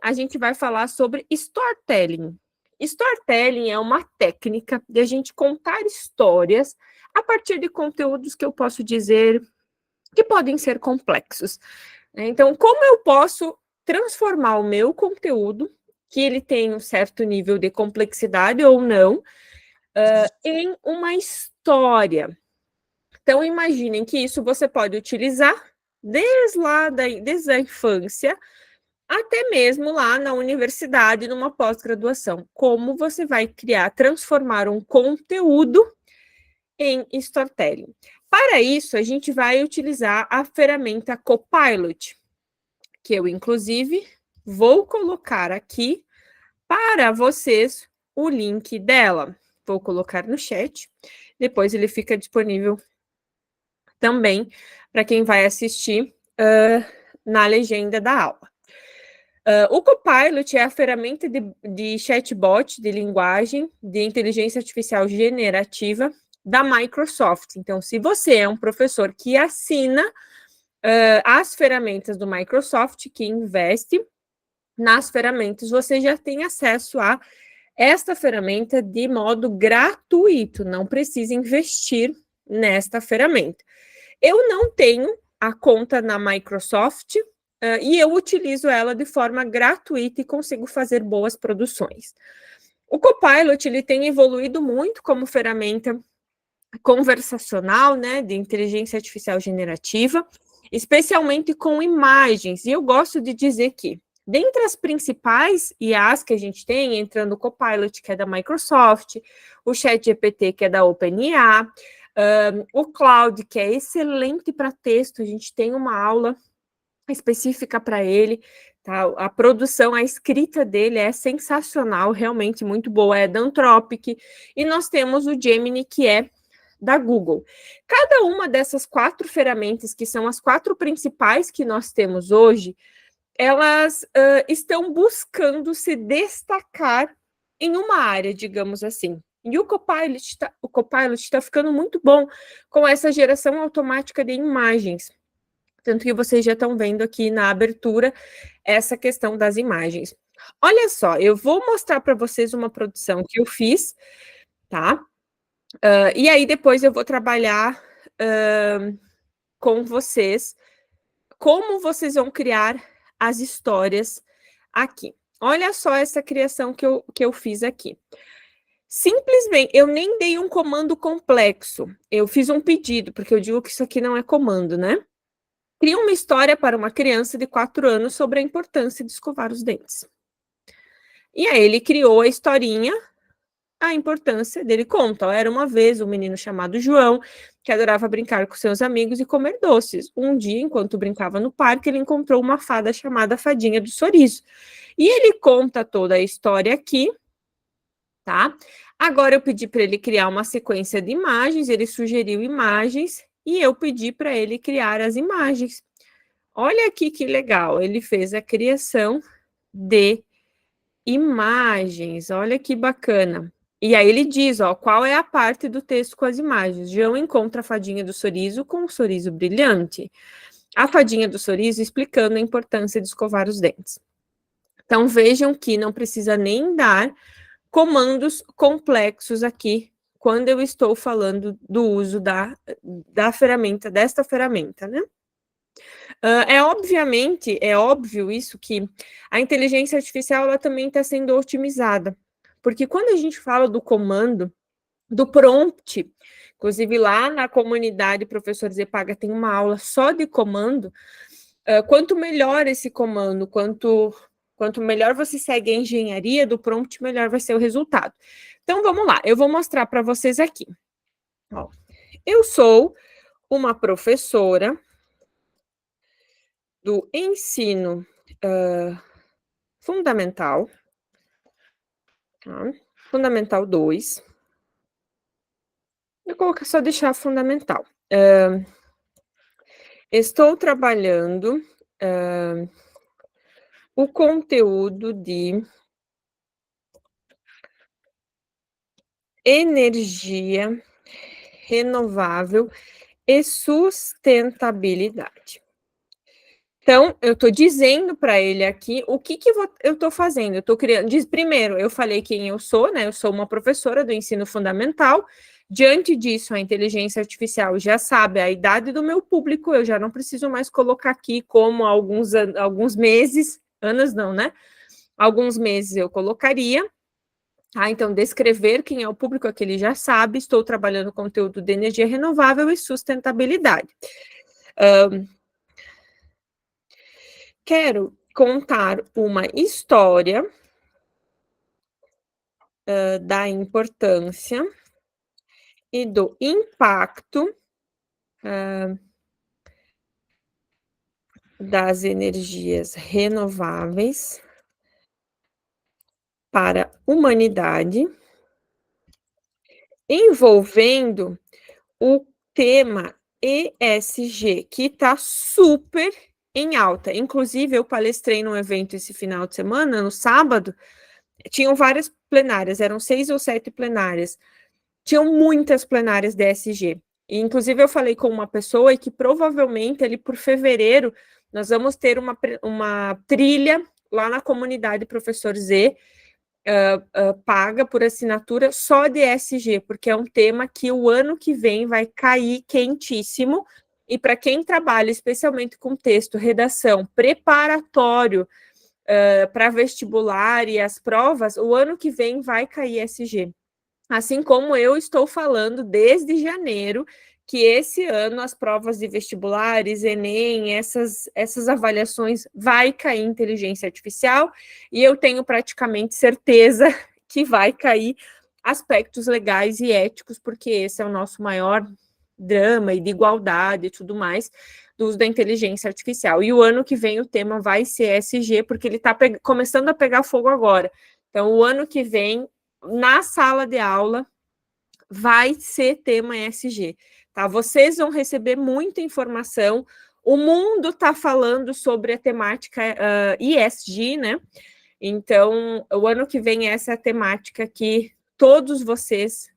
a gente vai falar sobre storytelling. Storytelling é uma técnica de a gente contar histórias a partir de conteúdos que eu posso dizer que podem ser complexos. Então, como eu posso transformar o meu conteúdo, que ele tem um certo nível de complexidade ou não, em uma história. Então, imaginem que isso você pode utilizar desde a infância até mesmo lá na universidade, numa pós-graduação. Como você vai transformar um conteúdo em storytelling. Para isso, a gente vai utilizar a ferramenta Copilot, que eu, inclusive, vou colocar aqui para vocês o link dela. Vou colocar no chat, depois ele fica disponível também para quem vai assistir na legenda da aula. O Copilot é a ferramenta de chatbot de linguagem de inteligência artificial generativa da Microsoft. Então, se você é um professor que assina as ferramentas do Microsoft, que investe nas ferramentas, você já tem acesso a esta ferramenta de modo gratuito, não precisa investir nesta ferramenta. Eu não tenho a conta na Microsoft e eu utilizo ela de forma gratuita e consigo fazer boas produções. O Copilot ele tem evoluído muito como ferramenta conversacional, né, de inteligência artificial generativa, especialmente com imagens. E eu gosto de dizer que, dentre as principais IAs que a gente tem, entrando o Copilot, que é da Microsoft, o ChatGPT, que é da OpenIA, o Claude, que é excelente para texto, a gente tem uma aula específica para ele, tá? A produção, a escrita dele é sensacional, realmente muito boa, é da Anthropic, e nós temos o Gemini, que é da Google. Cada uma dessas 4 ferramentas, que são as 4 principais que nós temos hoje, elas estão buscando se destacar em uma área, digamos assim. E o Copilot está ficando muito bom com essa geração automática de imagens. Tanto que vocês já estão vendo aqui na abertura essa questão das imagens. Olha só, eu vou mostrar para vocês uma produção que eu fiz, tá? E aí depois eu vou trabalhar com vocês como vocês vão criar as histórias aqui. Olha só essa criação que eu fiz aqui. Simplesmente, eu nem dei um comando complexo. Eu fiz um pedido, porque eu digo que isso aqui não é comando, né? Cria uma história para uma criança de 4 anos sobre a importância de escovar os dentes. E aí ele criou a historinha, a importância dele conta. Ó, era uma vez um menino chamado João, que adorava brincar com seus amigos e comer doces. Um dia, enquanto brincava no parque, ele encontrou uma fada chamada Fadinha do Sorriso. E ele conta toda a história aqui, tá? Agora eu pedi para ele criar uma sequência de imagens, ele sugeriu imagens, e eu pedi para ele criar as imagens. Olha aqui que legal, ele fez a criação de imagens, olha que bacana. E aí ele diz, ó, qual é a parte do texto com as imagens. João encontra a fadinha do sorriso com um sorriso brilhante. A fadinha do sorriso explicando a importância de escovar os dentes. Então vejam que não precisa nem dar comandos complexos aqui, quando eu estou falando do uso da ferramenta, desta ferramenta, né? É óbvio isso que a inteligência artificial ela também está sendo otimizada, porque quando a gente fala do comando, do prompt, inclusive lá na comunidade Professor Zé Paga tem uma aula só de comando, quanto melhor esse comando, quanto melhor você segue a engenharia do prompt, melhor vai ser o resultado. Então vamos lá, eu vou mostrar para vocês aqui. Ó, eu sou uma professora do ensino fundamental, tá? Fundamental 2. Eu coloco só deixar fundamental. Estou trabalhando o conteúdo de energia renovável e sustentabilidade. Então, eu estou dizendo para ele aqui o que eu estou fazendo. Eu estou criando. Primeiro, eu falei quem eu sou, né? Eu sou uma professora do ensino fundamental. Diante disso, a inteligência artificial já sabe a idade do meu público, eu já não preciso mais colocar aqui como alguns meses, anos não, né? Alguns meses eu colocaria. Então, descrever quem é o público, é que ele já sabe. Estou trabalhando conteúdo de energia renovável e sustentabilidade. Quero contar uma história da importância e do impacto das energias renováveis para a humanidade, envolvendo o tema ESG, que está super em alta. Inclusive, eu palestrei num evento esse final de semana, no sábado, tinham várias plenárias, eram 6 ou 7 plenárias. Tinham muitas plenárias de ESG. E, inclusive, eu falei com uma pessoa e que provavelmente, ali por fevereiro, nós vamos ter uma trilha lá na comunidade Professor Z, paga por assinatura só de ESG, porque é um tema que o ano que vem vai cair quentíssimo. E para quem trabalha especialmente com texto, redação, preparatório para vestibular e as provas, o ano que vem vai cair ESG. Assim como eu estou falando desde janeiro que esse ano as provas de vestibulares, Enem, essas avaliações vai cair inteligência artificial, e eu tenho praticamente certeza que vai cair aspectos legais e éticos, porque esse é o nosso maior drama e de igualdade e tudo mais do uso da inteligência artificial. E o ano que vem o tema vai ser ESG, porque ele está começando a pegar fogo agora. Então, o ano que vem, na sala de aula, vai ser tema ESG, tá? Vocês vão receber muita informação. O mundo está falando sobre a temática ESG, né? Então, o ano que vem essa é a temática que todos vocês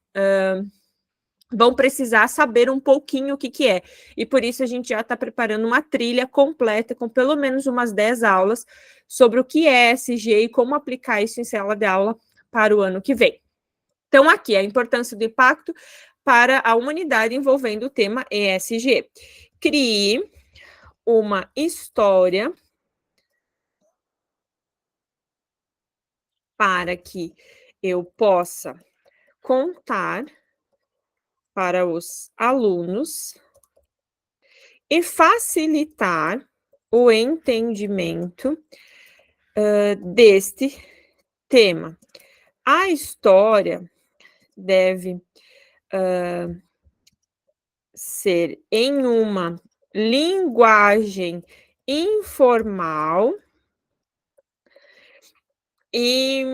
vão precisar saber um pouquinho o que é. E por isso a gente já está preparando uma trilha completa com pelo menos umas 10 aulas sobre o que é ESG e como aplicar isso em sala de aula para o ano que vem. Então, aqui, a importância do impacto para a humanidade envolvendo o tema ESG. Crie uma história para que eu possa contar para os alunos e facilitar o entendimento deste tema. A história deve ser em uma linguagem informal e,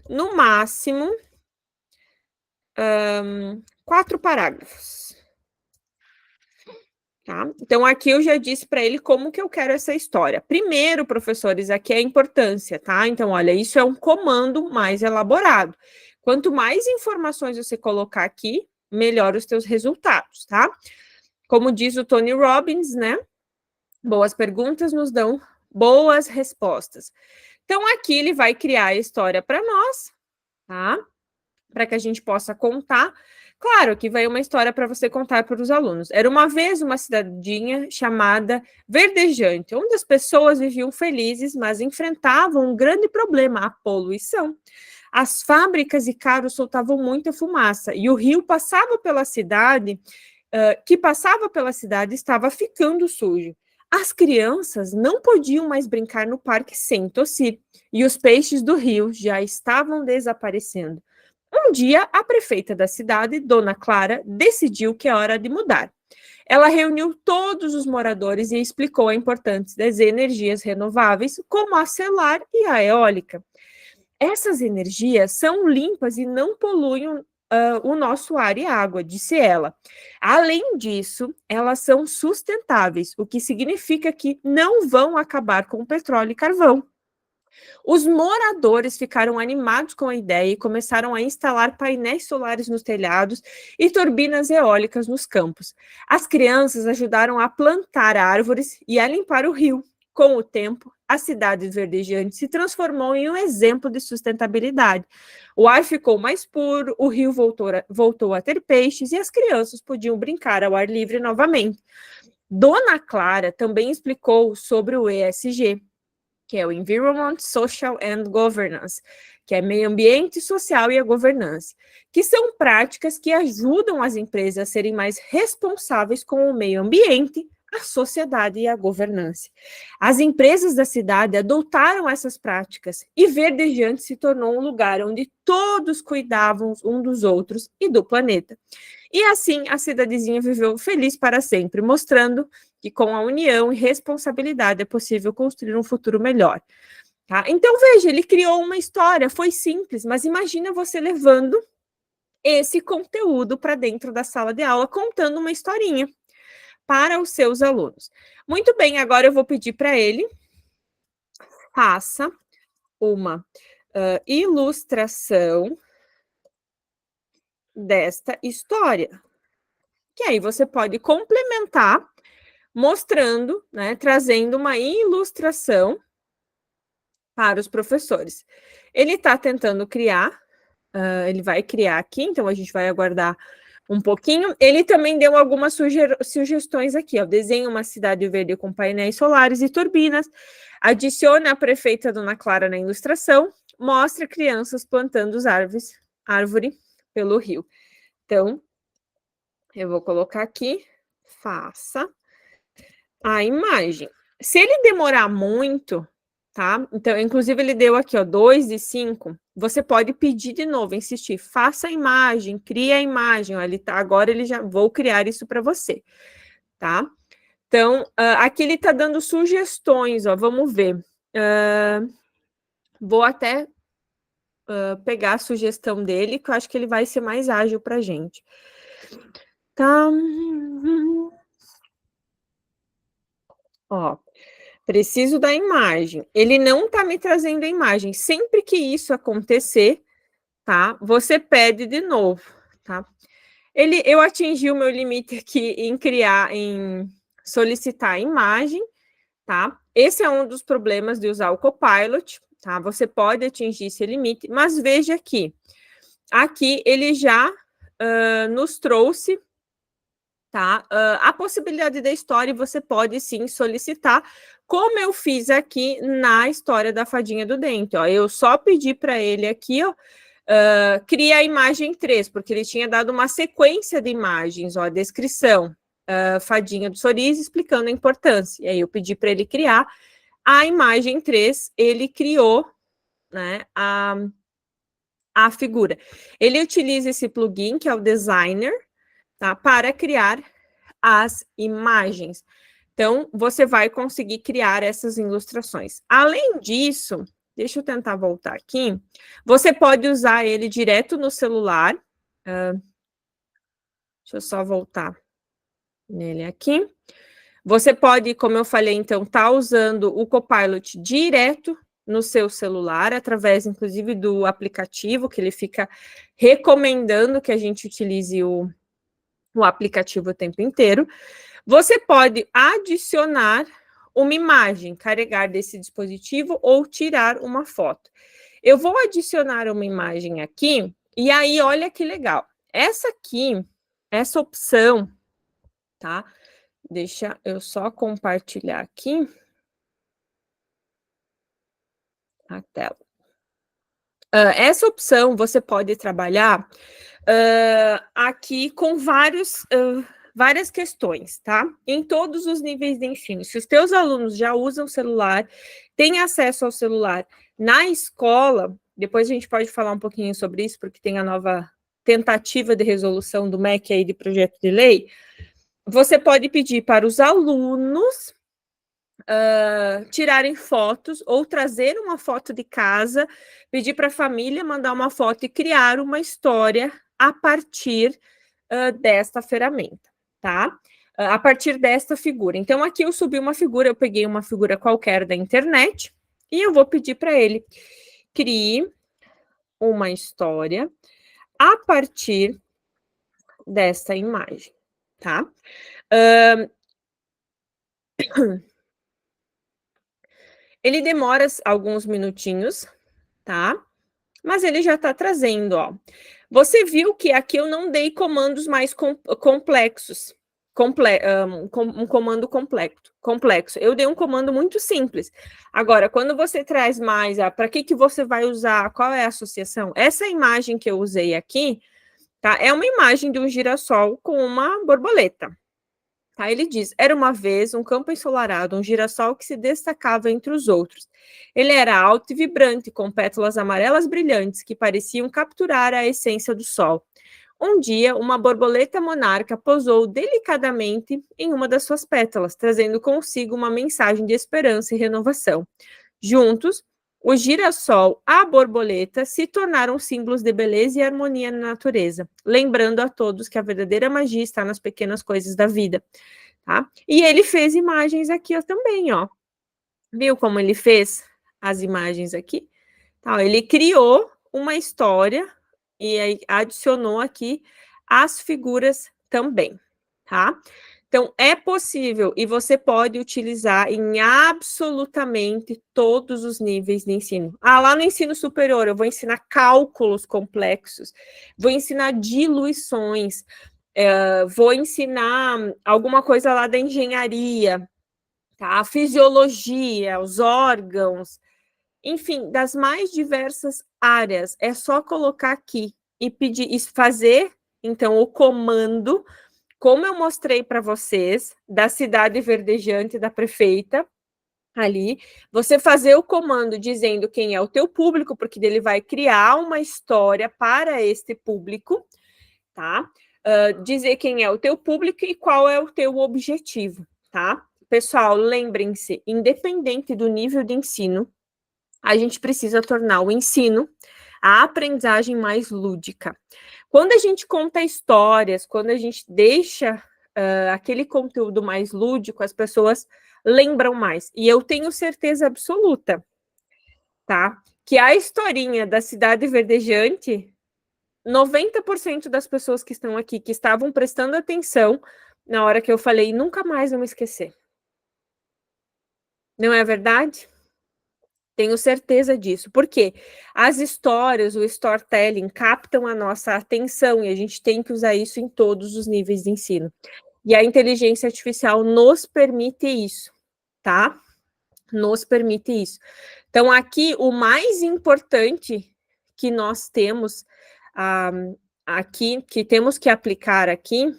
no máximo, 4 parágrafos. Tá? Então, aqui eu já disse para ele como que eu quero essa história. Primeiro, professores, aqui é a importância, tá? Então, olha, isso é um comando mais elaborado. Quanto mais informações você colocar aqui, melhor os teus resultados, tá? Como diz o Tony Robbins, né? Boas perguntas nos dão boas respostas. Então, aqui ele vai criar a história para nós, tá? Para que a gente possa contar. Claro que vai uma história para você contar para os alunos. Era uma vez uma cidadinha chamada Verdejante, onde as pessoas viviam felizes, mas enfrentavam um grande problema, a poluição. As fábricas e carros soltavam muita fumaça, e o rio passava pela cidade, que passava pela cidade estava ficando sujo. As crianças não podiam mais brincar no parque sem tossir, e os peixes do rio já estavam desaparecendo. Um dia, a prefeita da cidade, Dona Clara, decidiu que é hora de mudar. Ela reuniu todos os moradores e explicou a importância das energias renováveis, como a solar e a eólica. Essas energias são limpas e não poluem o nosso ar e água, disse ela. Além disso, elas são sustentáveis, o que significa que não vão acabar com o petróleo e carvão. Os moradores ficaram animados com a ideia e começaram a instalar painéis solares nos telhados e turbinas eólicas nos campos. As crianças ajudaram a plantar árvores e a limpar o rio. Com o tempo, a cidade verdejante se transformou em um exemplo de sustentabilidade. O ar ficou mais puro, o rio voltou a ter peixes e as crianças podiam brincar ao ar livre novamente. Dona Clara também explicou sobre o ESG, que é o Environment, Social and Governance, que é meio ambiente social e a governança, que são práticas que ajudam as empresas a serem mais responsáveis com o meio ambiente, a sociedade e a governança. As empresas da cidade adotaram essas práticas e Verdejante se tornou um lugar onde todos cuidavam um dos outros e do planeta. E assim a cidadezinha viveu feliz para sempre, mostrando que com a união e responsabilidade é possível construir um futuro melhor. Tá? Então, veja, ele criou uma história, foi simples, mas imagina você levando esse conteúdo para dentro da sala de aula, contando uma historinha para os seus alunos. Muito bem, agora eu vou pedir para ele, faça uma ilustração desta história. Que aí você pode complementar, mostrando, né, trazendo uma ilustração para os professores. Ele está tentando criar, ele vai criar aqui, então a gente vai aguardar um pouquinho. Ele também deu algumas sugestões aqui, ó. Desenha uma cidade verde com painéis solares e turbinas, adicione a prefeita Dona Clara na ilustração, mostra crianças plantando árvore pelo rio. Então, eu vou colocar aqui, faça a imagem. Se ele demorar muito, tá? Então, inclusive, ele deu aqui, ó, 2 de 5. Você pode pedir de novo, insistir, faça a imagem, cria a imagem. Ó, ele tá, agora ele já vou criar isso para você, tá? Então, aqui ele tá dando sugestões, ó, vamos ver. Vou até pegar a sugestão dele, que eu acho que ele vai ser mais ágil para a gente. Tá. Ó, preciso da imagem. Ele não está me trazendo a imagem. Sempre que isso acontecer, tá? Você pede de novo, tá? Eu atingi o meu limite aqui em solicitar a imagem, tá? Esse é um dos problemas de usar o Copilot, tá? Você pode atingir esse limite, mas veja aqui. Aqui ele já nos trouxe, tá? A possibilidade da história você pode sim solicitar, como eu fiz aqui na história da Fadinha do Dente, ó. Eu só pedi para ele aqui, ó, cria a imagem 3, porque ele tinha dado uma sequência de imagens, ó, a descrição, Fadinha do Sorriso, explicando a importância. E aí eu pedi para ele criar a imagem 3, ele criou, né, a figura. Ele utiliza esse plugin, que é o Designer, tá, para criar as imagens. Então, você vai conseguir criar essas ilustrações. Além disso, deixa eu tentar voltar aqui, você pode usar ele direto no celular. Deixa eu só voltar nele aqui. Você pode, como eu falei, então, tá usando o Copilot direto no seu celular, através, inclusive, do aplicativo, que ele fica recomendando que a gente utilize o aplicativo o tempo inteiro. Você pode adicionar uma imagem, carregar desse dispositivo ou tirar uma foto. Eu vou adicionar uma imagem aqui, e aí, olha que legal. Essa aqui, essa opção, tá? Deixa eu só compartilhar aqui a tela. Essa opção você pode trabalhar aqui com várias questões, tá? Em todos os níveis de ensino. Se os teus alunos já usam celular, têm acesso ao celular na escola, depois a gente pode falar um pouquinho sobre isso, porque tem a nova tentativa de resolução do MEC aí de projeto de lei, você pode pedir para os alunos tirarem fotos ou trazer uma foto de casa, pedir para a família mandar uma foto e criar uma história a partir desta ferramenta, tá? A partir desta figura. Então, aqui eu subi uma figura, eu peguei uma figura qualquer da internet E eu vou pedir para ele, crie uma história a partir dessa imagem, tá? Ele demora alguns minutinhos, tá? Mas ele já está trazendo, ó. Você viu que aqui eu não dei comandos mais complexos, um comando complexo. Eu dei um comando muito simples. Agora, quando você traz mais, para que você vai usar, qual é a associação? Essa imagem que eu usei aqui, tá? É uma imagem de um girassol com uma borboleta. Tá, ele diz: era uma vez um campo ensolarado, um girassol que se destacava entre os outros. Ele era alto e vibrante, com pétalas amarelas brilhantes que pareciam capturar a essência do sol. Um dia, uma borboleta monarca pousou delicadamente em uma das suas pétalas, trazendo consigo uma mensagem de esperança e renovação. Juntos, o girassol, a borboleta, se tornaram símbolos de beleza e harmonia na natureza, lembrando a todos que a verdadeira magia está nas pequenas coisas da vida. Tá? E ele fez imagens aqui ó, também, ó. Viu como ele fez as imagens aqui? Tá, ele criou uma história e aí adicionou aqui as figuras também, tá? Então, é possível e você pode utilizar em absolutamente todos os níveis de ensino. Lá no ensino superior, eu vou ensinar cálculos complexos, vou ensinar diluições, vou ensinar alguma coisa lá da engenharia, tá? A fisiologia, os órgãos, enfim, das mais diversas áreas. É só colocar aqui e pedir, fazer, então, o comando, como eu mostrei para vocês, da cidade verdejante da prefeita, ali, você fazer o comando dizendo quem é o teu público, porque ele vai criar uma história para este público, tá? Dizer quem é o teu público e qual é o teu objetivo, tá? Pessoal, lembrem-se, independente do nível de ensino, a gente precisa tornar o ensino, a aprendizagem mais lúdica. Quando a gente conta histórias, quando a gente deixa aquele conteúdo mais lúdico, as pessoas lembram mais. E eu tenho certeza absoluta, tá? Que a historinha da Cidade Verdejante, 90% das pessoas que estão aqui, que estavam prestando atenção na hora que eu falei, nunca mais vão esquecer. Não é verdade? Tenho certeza disso, porque as histórias, o storytelling captam a nossa atenção e a gente tem que usar isso em todos os níveis de ensino. E a inteligência artificial nos permite isso, tá? Nos permite isso. Então, aqui, o mais importante que nós temos aqui, que temos que aplicar aqui,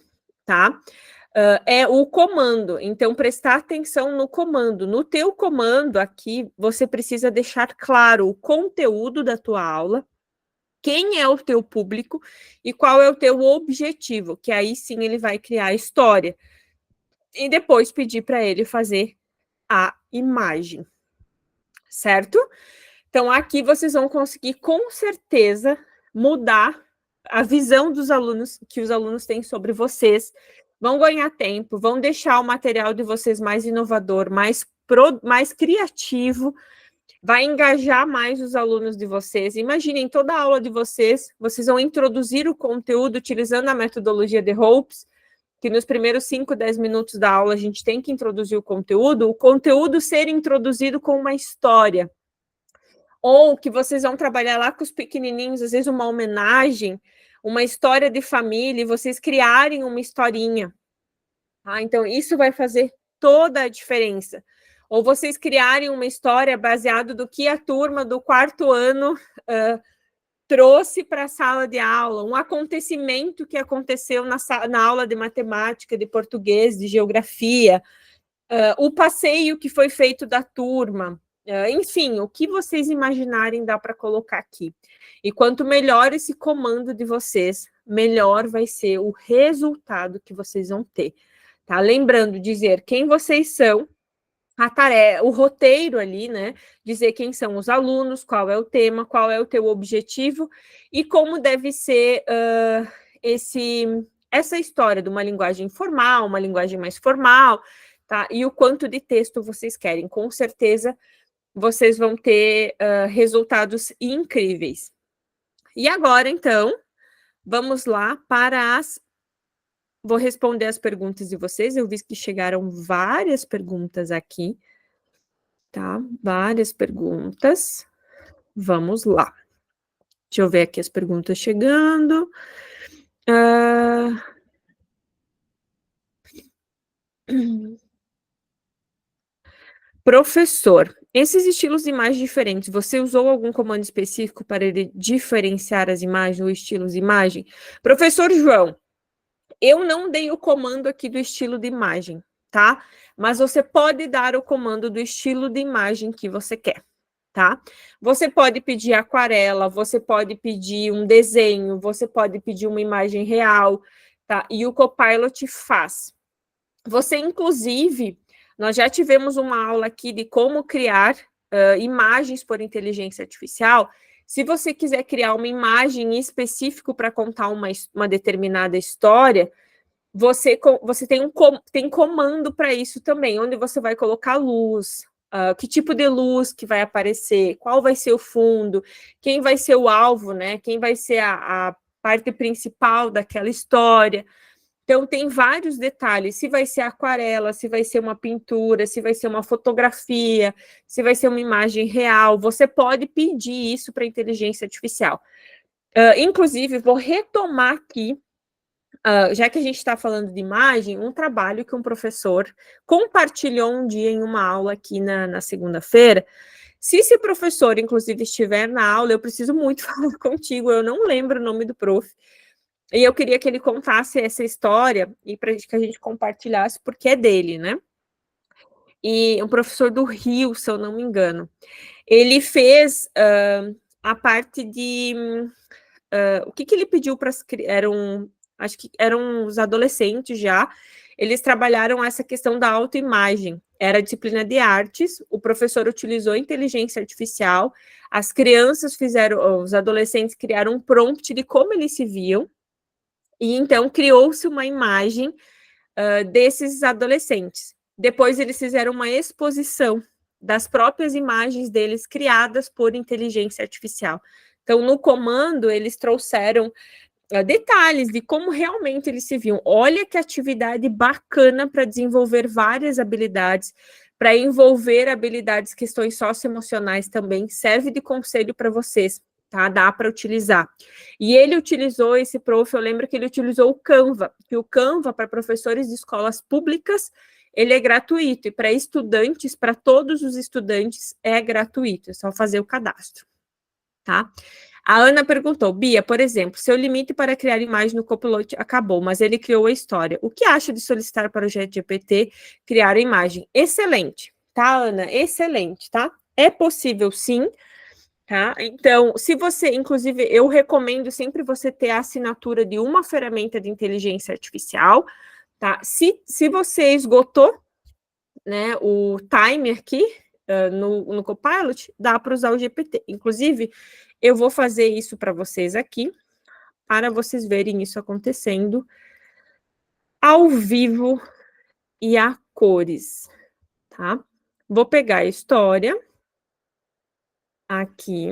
tá? É o comando. Então, prestar atenção no comando. No teu comando aqui, você precisa deixar claro o conteúdo da tua aula, quem é o teu público e qual é o teu objetivo, que aí sim ele vai criar a história. E depois pedir para ele fazer a imagem, certo? Então, aqui vocês vão conseguir, com certeza, mudar a visão dos alunos, que os alunos têm sobre vocês, vão ganhar tempo, vão deixar o material de vocês mais inovador, mais criativo, vai engajar mais os alunos de vocês. Imaginem, toda a aula de vocês vão introduzir o conteúdo utilizando a metodologia de Hopes, que nos primeiros 5, 10 minutos da aula a gente tem que introduzir o conteúdo ser introduzido com uma história. Ou que vocês vão trabalhar lá com os pequenininhos, às vezes uma homenagem, uma história de família, e vocês criarem uma historinha. Tá? Então, isso vai fazer toda a diferença. Ou vocês criarem uma história baseada do que a turma do 4º ano trouxe para a sala de aula, um acontecimento que aconteceu na aula de matemática, de português, de geografia, o passeio que foi feito da turma, enfim, o que vocês imaginarem dá para colocar aqui. E quanto melhor esse comando de vocês, melhor vai ser o resultado que vocês vão ter. Tá? Lembrando, dizer quem vocês são, a tarefa, o roteiro ali, né? Dizer quem são os alunos, qual é o tema, qual é o teu objetivo e como deve ser essa história de uma linguagem formal, uma linguagem mais formal, tá? E o quanto de texto vocês querem. Com certeza, vocês vão ter resultados incríveis. E agora, então, vamos lá para as... Vou responder as perguntas de vocês. Eu vi que chegaram várias perguntas aqui, tá? Várias perguntas. Vamos lá. Deixa eu ver aqui as perguntas chegando. Professor, esses estilos de imagem diferentes, você usou algum comando específico para ele diferenciar as imagens ou estilos de imagem? Professor João, eu não dei o comando aqui do estilo de imagem, tá? Mas você pode dar o comando do estilo de imagem que você quer, tá? Você pode pedir aquarela, você pode pedir um desenho, você pode pedir uma imagem real, tá? E o Copilot faz. Você, inclusive, nós já tivemos uma aula aqui de como criar imagens por inteligência artificial. Se você quiser criar uma imagem específica para contar uma determinada história, você tem comando para isso também, onde você vai colocar luz, que tipo de luz que vai aparecer, qual vai ser o fundo, quem vai ser o alvo, né? Quem vai ser a parte principal daquela história. Então, tem vários detalhes, se vai ser aquarela, se vai ser uma pintura, se vai ser uma fotografia, se vai ser uma imagem real, você pode pedir isso para a inteligência artificial. Inclusive, vou retomar aqui, já que a gente está falando de imagem, um trabalho que um professor compartilhou um dia em uma aula aqui na segunda-feira. Se esse professor, inclusive, estiver na aula, eu preciso muito falar contigo, eu não lembro o nome do prof, e eu queria que ele contasse essa história e para que a gente compartilhasse, porque é dele, né? E um professor do Rio, se eu não me engano. Ele fez a parte de... o que ele pediu para as... Acho que eram os adolescentes já. Eles trabalharam essa questão da autoimagem. Era a disciplina de artes, o professor utilizou inteligência artificial, as crianças fizeram... Os adolescentes criaram um prompt de como eles se viam, e então criou-se uma imagem desses adolescentes. Depois eles fizeram uma exposição das próprias imagens deles criadas por inteligência artificial. Então, no comando, eles trouxeram detalhes de como realmente eles se viam. Olha que atividade bacana para desenvolver várias habilidades, para envolver habilidades, questões socioemocionais também, serve de conselho para vocês. Tá? Dá para utilizar. E ele utilizou esse prof, eu lembro que ele utilizou o Canva, que o Canva, para professores de escolas públicas, ele é gratuito, e para estudantes, para todos os estudantes, é gratuito, é só fazer o cadastro, tá? A Ana perguntou, Bia, por exemplo, seu limite para criar imagem no Copilot acabou, mas ele criou a história. O que acha de solicitar para o ChatGPT criar a imagem? Excelente, tá, Ana? Excelente, tá? É possível, sim. Tá? Então, se você, inclusive, eu recomendo sempre você ter a assinatura de uma ferramenta de inteligência artificial, tá? Se você esgotou, né, o timer aqui no Copilot, dá para usar o GPT. Inclusive, eu vou fazer isso para vocês aqui, para vocês verem isso acontecendo ao vivo e a cores, tá? Vou pegar a história aqui.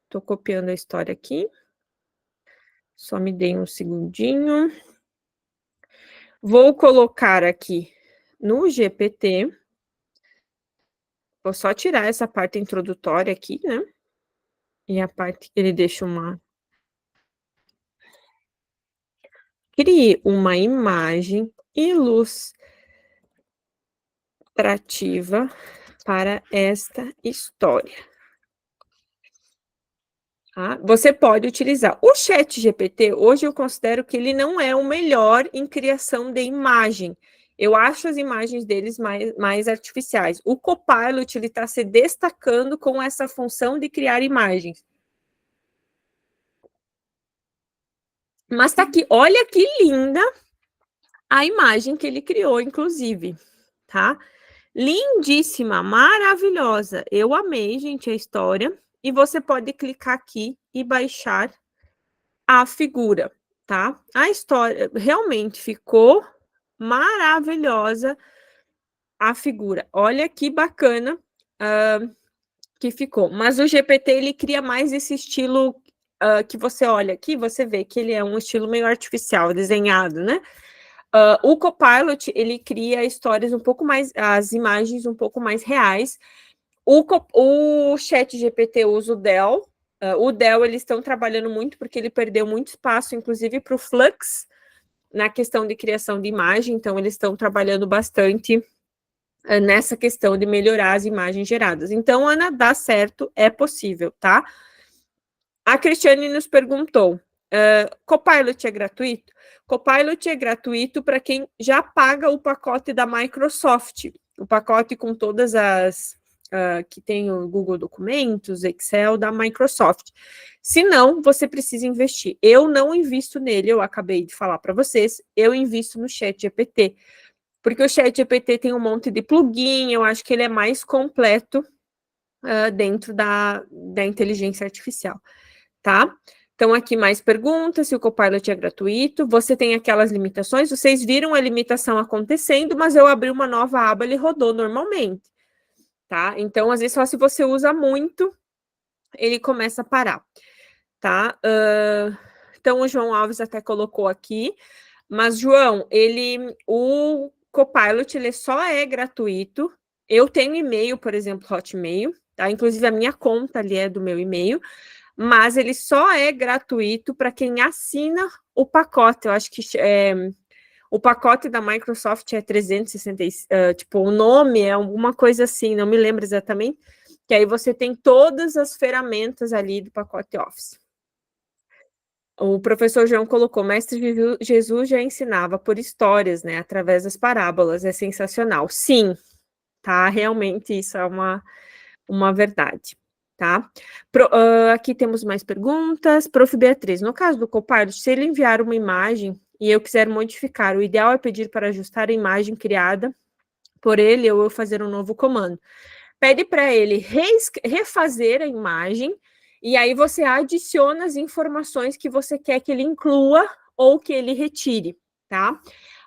Estou copiando a história aqui. Só me deem um segundinho. Vou colocar aqui no GPT. Vou só tirar essa parte introdutória aqui, né? E a parte que ele deixa uma... Crie uma imagem ilustrativa para esta história. Tá? Você pode utilizar. O ChatGPT, hoje eu considero que ele não é o melhor em criação de imagem. Eu acho as imagens deles mais artificiais. O Copilot está se destacando com essa função de criar imagens. Mas tá aqui, olha que linda a imagem que ele criou, inclusive, tá? Lindíssima, maravilhosa. Eu amei, gente, a história. E você pode clicar aqui e baixar a figura, tá? A história realmente ficou maravilhosa, a figura. Olha que bacana que ficou. Mas o GPT, ele cria mais esse estilo que você olha aqui, você vê que ele é um estilo meio artificial, desenhado, né? O Copilot, ele cria histórias um pouco mais, as imagens um pouco mais reais. O ChatGPT usa o Dell. O Dell, eles estão trabalhando muito porque ele perdeu muito espaço, inclusive para o Flux, na questão de criação de imagem, então eles estão trabalhando bastante nessa questão de melhorar as imagens geradas. Então, Ana, dá certo, é possível, tá? A Cristiane nos perguntou, Copilot é gratuito? Copilot é gratuito para quem já paga o pacote da Microsoft, o pacote com todas as que tem o Google Documentos, Excel da Microsoft. Se não, você precisa investir. Eu não invisto nele, eu acabei de falar para vocês, eu invisto no ChatGPT, porque o ChatGPT tem um monte de plugin, eu acho que ele é mais completo dentro da inteligência artificial, tá? Então, aqui mais perguntas, se o Copilot é gratuito, você tem aquelas limitações, vocês viram a limitação acontecendo, mas eu abri uma nova aba, ele rodou normalmente, tá? Então, às vezes, só se você usa muito, ele começa a parar, tá? Então, o João Alves até colocou aqui, mas, João, o Copilot, ele só é gratuito. Eu tenho e-mail, por exemplo, Hotmail, tá? Inclusive, a minha conta ali é do meu e-mail, mas ele só é gratuito para quem assina o pacote. Eu acho que o pacote da Microsoft é 360, tipo, o nome é alguma coisa assim, não me lembro exatamente, que aí você tem todas as ferramentas ali do pacote Office. O professor João colocou, Mestre Jesus já ensinava por histórias, né, através das parábolas, é sensacional. Sim, tá, realmente isso é uma verdade, tá? Aqui temos mais perguntas. Prof. Beatriz, no caso do Copilot, se ele enviar uma imagem e eu quiser modificar, o ideal é pedir para ajustar a imagem criada por ele ou eu fazer um novo comando. Pede para ele refazer a imagem e aí você adiciona as informações que você quer que ele inclua ou que ele retire, tá?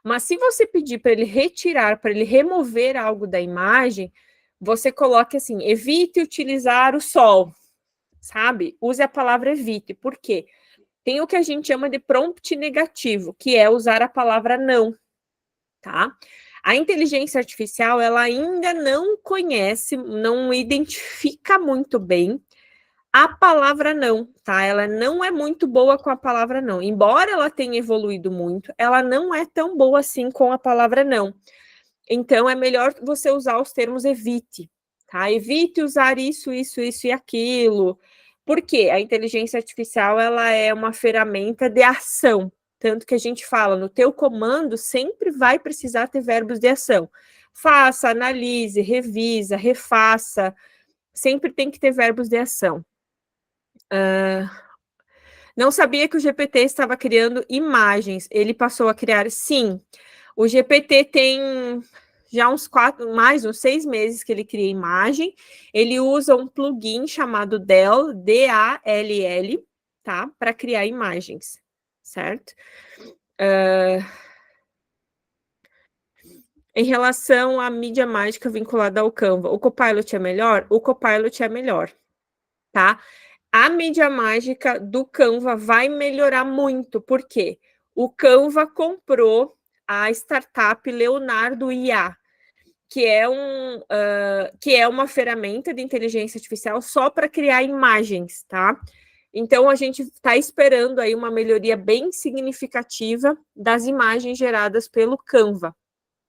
Mas se você pedir para ele retirar, para ele remover algo da imagem, você coloca assim, evite utilizar o sol, sabe? Use a palavra evite, por quê? Tem o que a gente chama de prompt negativo, que é usar a palavra não, tá? A inteligência artificial, ela ainda não conhece, não identifica muito bem a palavra não, tá? Ela não é muito boa com a palavra não. Embora ela tenha evoluído muito, ela não é tão boa assim com a palavra não. Então, é melhor você usar os termos evite, tá? Evite usar isso, isso, isso e aquilo. Por quê? A inteligência artificial, ela é uma ferramenta de ação. Tanto que a gente fala, no teu comando sempre vai precisar ter verbos de ação. Faça, analise, revisa, refaça. Sempre tem que ter verbos de ação. Não sabia que o GPT estava criando imagens. Ele passou a criar, sim. O GPT tem já uns 6 meses que ele cria imagem. Ele usa um plugin chamado Dall, D-A-L-L, tá? Para criar imagens, certo? Em relação à mídia mágica vinculada ao Canva, o Copilot é melhor? O Copilot é melhor, tá? A mídia mágica do Canva vai melhorar muito, porque o Canva comprou a startup Leonardo IA, que é uma ferramenta de inteligência artificial só para criar imagens, tá? Então, a gente está esperando aí uma melhoria bem significativa das imagens geradas pelo Canva,